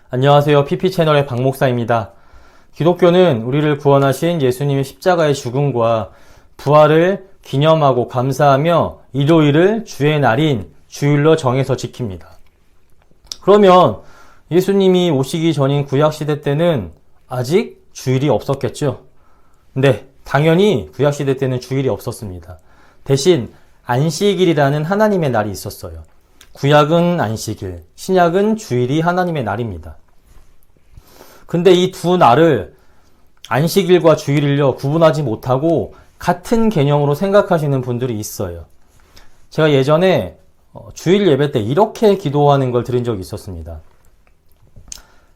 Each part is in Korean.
안녕하세요. PP채널의 박목사입니다. 기독교는 우리를 구원하신 예수님의 십자가의 죽음과 부활을 기념하고 감사하며 일요일을 주의 날인 주일로 정해서 지킵니다. 그러면 예수님이 오시기 전인 구약시대 때는 아직 주일이 없었겠죠? 네, 당연히 구약시대 때는 주일이 없었습니다. 대신 안식일이라는 하나님의 날이 있었어요. 구약은 안식일, 신약은 주일이 하나님의 날입니다. 근데 이 두 날을 안식일과 주일을요 구분하지 못하고 같은 개념으로 생각하시는 분들이 있어요. 제가 예전에 주일 예배 때 이렇게 기도하는 걸 들은 적이 있었습니다.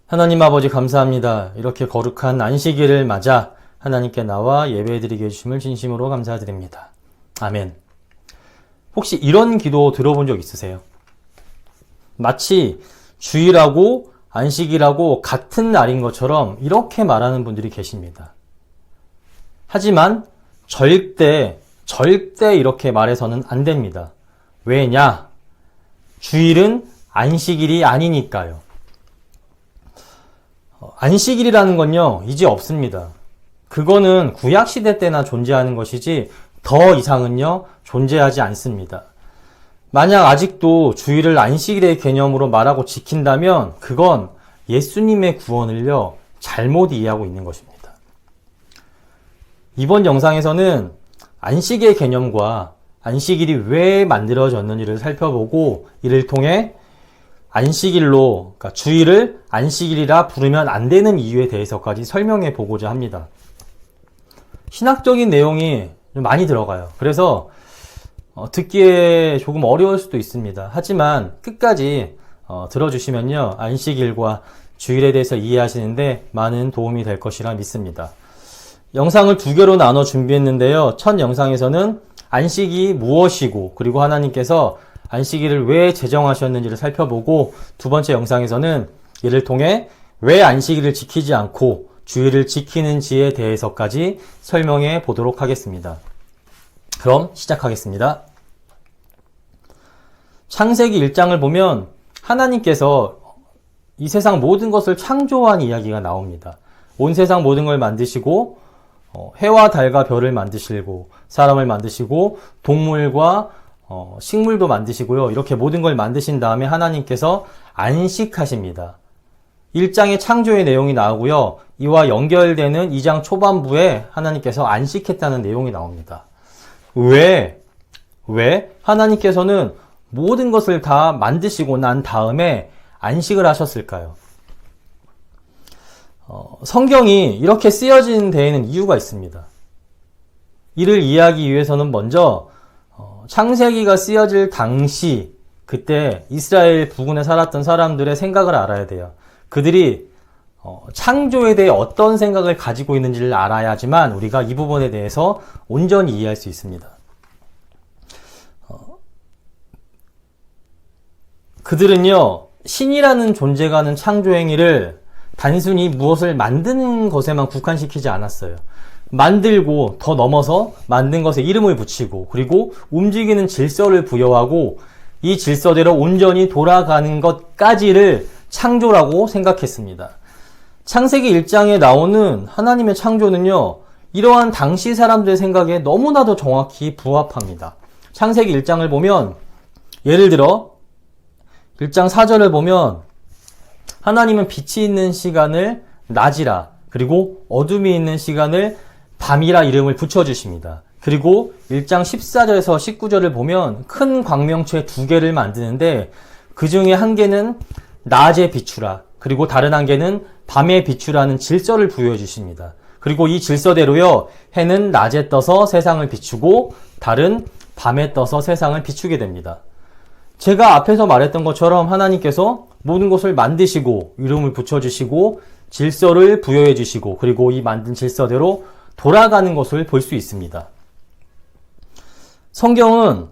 하나님 아버지 감사합니다. 이렇게 거룩한 안식일을 맞아 하나님께 나와 예배드리게 해주심을 진심으로 감사드립니다. 아멘. 혹시 이런 기도 들어본 적 있으세요? 마치 주일하고 안식일하고 같은 날인 것처럼 이렇게 말하는 분들이 계십니다. 하지만 절대 이렇게 말해서는 안 됩니다. 왜냐? 주일은 안식일이 아니니까요. 안식일이라는 건요, 이제 없습니다. 그거는 구약시대 때나 존재하는 것이지 더 이상은요, 존재하지 않습니다. 만약 아직도 주일을 안식일의 개념으로 말하고 지킨다면 그건 예수님의 구원을요, 잘못 이해하고 있는 것입니다. 이번 영상에서는 안식의 개념과 안식일이 왜 만들어졌는지를 살펴보고 이를 통해 안식일로, 그러니까 주일을 안식일이라 부르면 안 되는 이유에 대해서까지 설명해 보고자 합니다. 신학적인 내용이 좀 많이 들어가요. 그래서 듣기에 조금 어려울 수도 있습니다. 하지만 끝까지 들어주시면요, 안식일과 주일에 대해서 이해하시는데 많은 도움이 될 것이라 믿습니다. 영상을 두 개로 나눠 준비했는데요. 첫 영상에서는 안식이 무엇이고 그리고 하나님께서 안식일을 왜 제정하셨는지를 살펴보고, 두 번째 영상에서는 이를 통해 왜 안식일을 지키지 않고 주일을 지키는지에 대해서까지 설명해 보도록 하겠습니다. 그럼 시작하겠습니다. 창세기 1장을 보면 하나님께서 이 세상 모든 것을 창조한 이야기가 나옵니다. 온 세상 모든 걸 만드시고 해와 달과 별을 만드시고 사람을 만드시고 동물과 식물도 만드시고요. 이렇게 모든 걸 만드신 다음에 하나님께서 안식하십니다. 1장의 창조의 내용이 나오고요. 이와 연결되는 2장 초반부에 하나님께서 안식했다는 내용이 나옵니다. 왜 하나님께서는 모든 것을 다 만드시고 난 다음에 안식을 하셨을까요? 성경이 이렇게 쓰여진 데에는 이유가 있습니다. 이를 이해하기 위해서는 먼저 창세기가 쓰여질 당시, 그때 이스라엘 부근에 살았던 사람들의 생각을 알아야 돼요. 그들이 창조에 대해 어떤 생각을 가지고 있는지를 알아야지만 우리가 이 부분에 대해서 온전히 이해할 수 있습니다. 그들은요, 신이라는 존재가 하는 창조 행위를 단순히 무엇을 만드는 것에만 국한시키지 않았어요. 만들고 더 넘어서 만든 것에 이름을 붙이고 그리고 움직이는 질서를 부여하고 이 질서대로 온전히 돌아가는 것까지를 창조라고 생각했습니다. 창세기 1장에 나오는 하나님의 창조는요, 이러한 당시 사람들의 생각에 너무나도 정확히 부합합니다. 창세기 1장을 보면, 예를 들어 1장 4절을 보면 하나님은 빛이 있는 시간을 낮이라, 그리고 어둠이 있는 시간을 밤이라 이름을 붙여주십니다. 그리고 1장 14절에서 19절을 보면 큰 광명체 두 개를 만드는데 그 중에 한 개는 낮에 비추라, 그리고 다른 한 개는 밤에 비추라는 질서를 부여해 주십니다. 그리고 이 질서대로요, 해는 낮에 떠서 세상을 비추고 달은 밤에 떠서 세상을 비추게 됩니다. 제가 앞에서 말했던 것처럼 하나님께서 모든 것을 만드시고 이름을 붙여주시고 질서를 부여해 주시고 그리고 이 만든 질서대로 돌아가는 것을 볼 수 있습니다. 성경은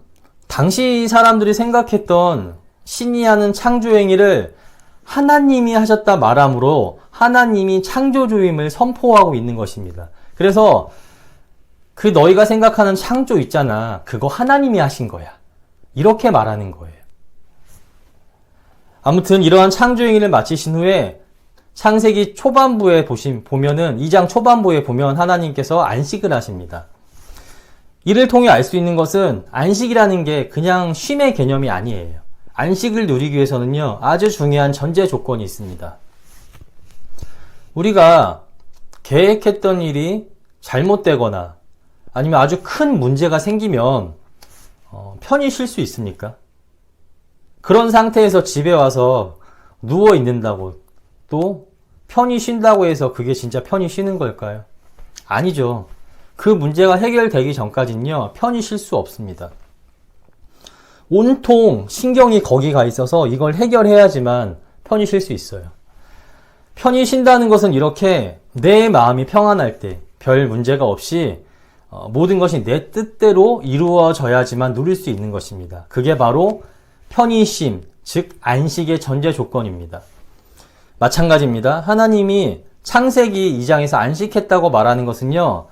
당시 사람들이 생각했던 신이 하는 창조 행위를 하나님이 하셨다 말함으로 하나님이 창조주임을 선포하고 있는 것입니다. 그래서 그 너희가 생각하는 창조 있잖아, 그거 하나님이 하신 거야, 이렇게 말하는 거예요. 아무튼 이러한 창조 행위를 마치신 후에 창세기 초반부에 보면은 2장 초반부에 보면 하나님께서 안식을 하십니다. 이를 통해 알 수 있는 것은 안식이라는 게 그냥 쉼의 개념이 아니에요. 안식을 누리기 위해서는요, 아주 중요한 전제 조건이 있습니다. 우리가 계획했던 일이 잘못되거나 아니면 아주 큰 문제가 생기면 편히 쉴 수 있습니까? 그런 상태에서 집에 와서 누워 있는다고 또 편히 쉰다고 해서 그게 진짜 편히 쉬는 걸까요? 아니죠. 그 문제가 해결되기 전까지는요, 편히 쉴 수 없습니다. 온통 신경이 거기 가 있어서 이걸 해결해야지만 편히 쉴 수 있어요. 편히 쉰다는 것은 이렇게 내 마음이 평안할 때, 별 문제가 없이 모든 것이 내 뜻대로 이루어져야지만 누릴 수 있는 것입니다. 그게 바로 편히 쉼, 즉 안식의 전제 조건입니다. 마찬가지입니다. 하나님이 창세기 2장에서 안식했다고 말하는 것은요,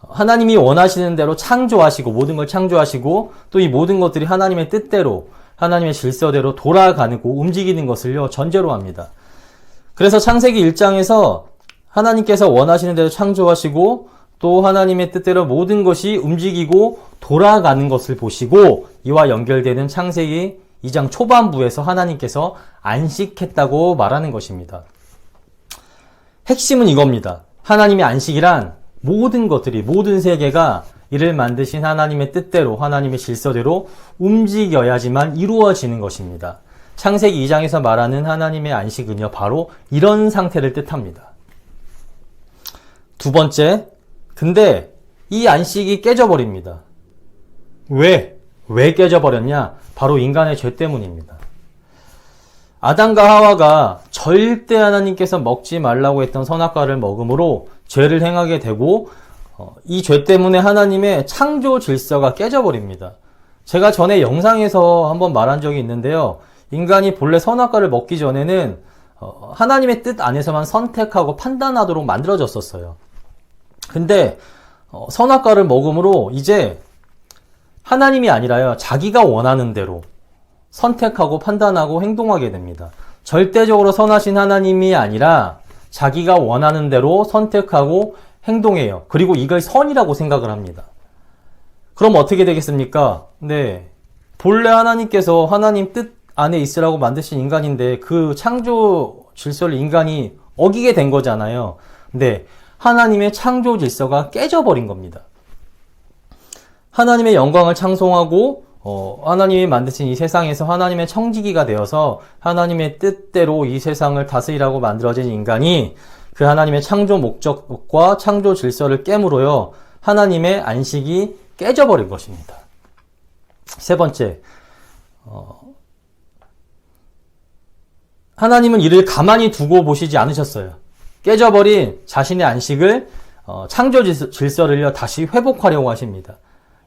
하나님이 원하시는 대로 창조하시고 모든 걸 창조하시고 또 이 모든 것들이 하나님의 뜻대로 하나님의 질서대로 돌아가고 움직이는 것을요 전제로 합니다. 그래서 창세기 1장에서 하나님께서 원하시는 대로 창조하시고 또 하나님의 뜻대로 모든 것이 움직이고 돌아가는 것을 보시고 이와 연결되는 창세기 2장 초반부에서 하나님께서 안식했다고 말하는 것입니다. 핵심은 이겁니다. 하나님의 안식이란 모든 것들이, 모든 세계가 이를 만드신 하나님의 뜻대로, 하나님의 질서대로 움직여야지만 이루어지는 것입니다. 창세기 2장에서 말하는 하나님의 안식은요, 바로 이런 상태를 뜻합니다. 두 번째, 근데 이 안식이 깨져버립니다. 왜 깨져버렸냐? 바로 인간의 죄 때문입니다. 아담과 하와가 절대 하나님께서 먹지 말라고 했던 선악과를 먹음으로 죄를 행하게 되고 이 죄 때문에 하나님의 창조 질서가 깨져버립니다. 제가 전에 영상에서 한번 말한 적이 있는데요. 인간이 본래 선악과를 먹기 전에는 하나님의 뜻 안에서만 선택하고 판단하도록 만들어졌었어요. 근데 선악과를 먹음으로 이제 하나님이 아니라요, 자기가 원하는 대로 선택하고 판단하고 행동하게 됩니다. 절대적으로 선하신 하나님이 아니라 자기가 원하는 대로 선택하고 행동해요. 그리고 이걸 선이라고 생각을 합니다. 그럼 어떻게 되겠습니까? 네, 본래 하나님께서 하나님 뜻 안에 있으라고 만드신 인간인데 그 창조 질서를 인간이 어기게 된 거잖아요. 근데 하나님의 창조 질서가 깨져버린 겁니다. 하나님의 영광을 찬송하고 하나님이 만드신 이 세상에서 하나님의 청지기가 되어서 하나님의 뜻대로 이 세상을 다스리라고 만들어진 인간이 그 하나님의 창조 목적과 창조 질서를 깨물어요, 하나님의 안식이 깨져버린 것입니다. 세 번째, 하나님은 이를 가만히 두고 보시지 않으셨어요. 깨져버린 자신의 안식을 창조 질서를요 다시 회복하려고 하십니다.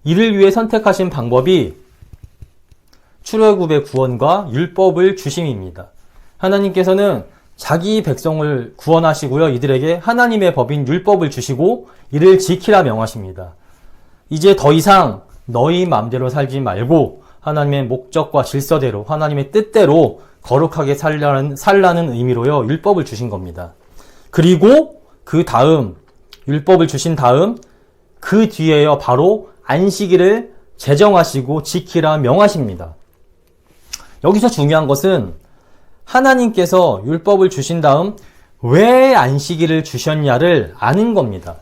이를 위해 선택하신 방법이 출애굽의 구원과 율법을 주심입니다. 하나님께서는 자기 백성을 구원하시고요, 이들에게 하나님의 법인 율법을 주시고 이를 지키라 명하십니다. 이제 더 이상 너희 마음대로 살지 말고 하나님의 목적과 질서대로, 하나님의 뜻대로 거룩하게 살라는 의미로요 율법을 주신 겁니다. 그리고 그 다음, 율법을 주신 다음 그 뒤에요 바로 안식일을 제정하시고 지키라 명하십니다. 여기서 중요한 것은 하나님께서 율법을 주신 다음 왜 안식일을 주셨냐를 아는 겁니다.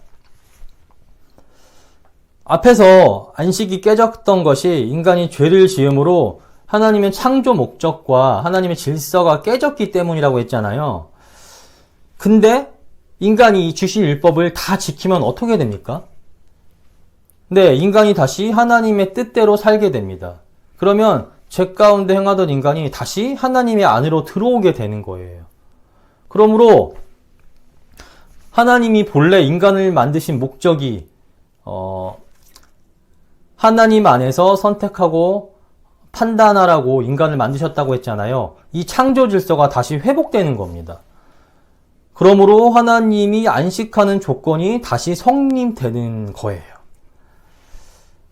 앞에서 안식이 깨졌던 것이 인간이 죄를 지음으로 하나님의 창조 목적과 하나님의 질서가 깨졌기 때문이라고 했잖아요. 근데 인간이 주신 율법을 다 지키면 어떻게 됩니까? 네, 인간이 다시 하나님의 뜻대로 살게 됩니다. 그러면 죄 가운데 행하던 인간이 다시 하나님의 안으로 들어오게 되는 거예요. 그러므로 하나님이 본래 인간을 만드신 목적이 하나님 안에서 선택하고 판단하라고 인간을 만드셨다고 했잖아요. 이 창조 질서가 다시 회복되는 겁니다. 그러므로 하나님이 안식하는 조건이 다시 성립되는 거예요.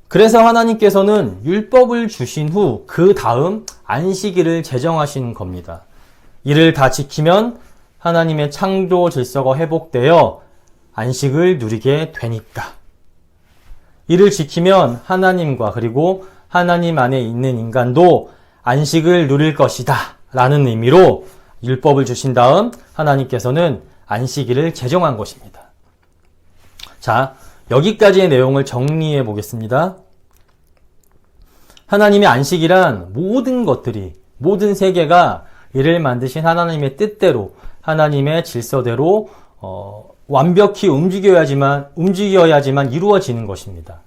그래서 하나님께서는 율법을 주신 후 그 다음 안식일을 제정하신 겁니다. 이를 다 지키면 하나님의 창조 질서가 회복되어 안식을 누리게 되니까. 이를 지키면 하나님과 그리고 하나님 안에 있는 인간도 안식을 누릴 것이다 라는 의미로 율법을 주신 다음 하나님께서는 안식일을 제정한 것입니다. 자, 여기까지의 내용을 정리해 보겠습니다. 하나님의 안식이란 모든 것들이, 모든 세계가 이를 만드신 하나님의 뜻대로, 하나님의 질서대로 완벽히 움직여야지만 이루어지는 것입니다.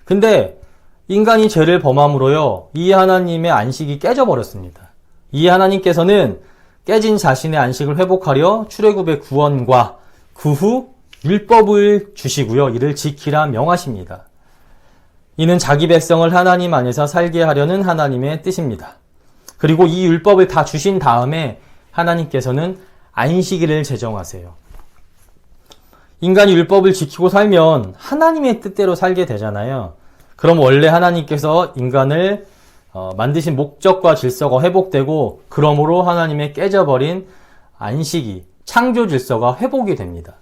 근데 인간이 죄를 범함으로요, 이 하나님의 안식이 깨져버렸습니다. 이 하나님께서는 깨진 자신의 안식을 회복하려 출애굽의 구원과 그 후 율법을 주시고요, 이를 지키라 명하십니다. 이는 자기 백성을 하나님 안에서 살게 하려는 하나님의 뜻입니다. 그리고 이 율법을 다 주신 다음에 하나님께서는 안식일을 제정하세요. 인간이 율법을 지키고 살면 하나님의 뜻대로 살게 되잖아요. 그럼 원래 하나님께서 인간을 만드신 목적과 질서가 회복되고, 그러므로 하나님의 깨져버린 안식이, 창조 질서가 회복이 됩니다.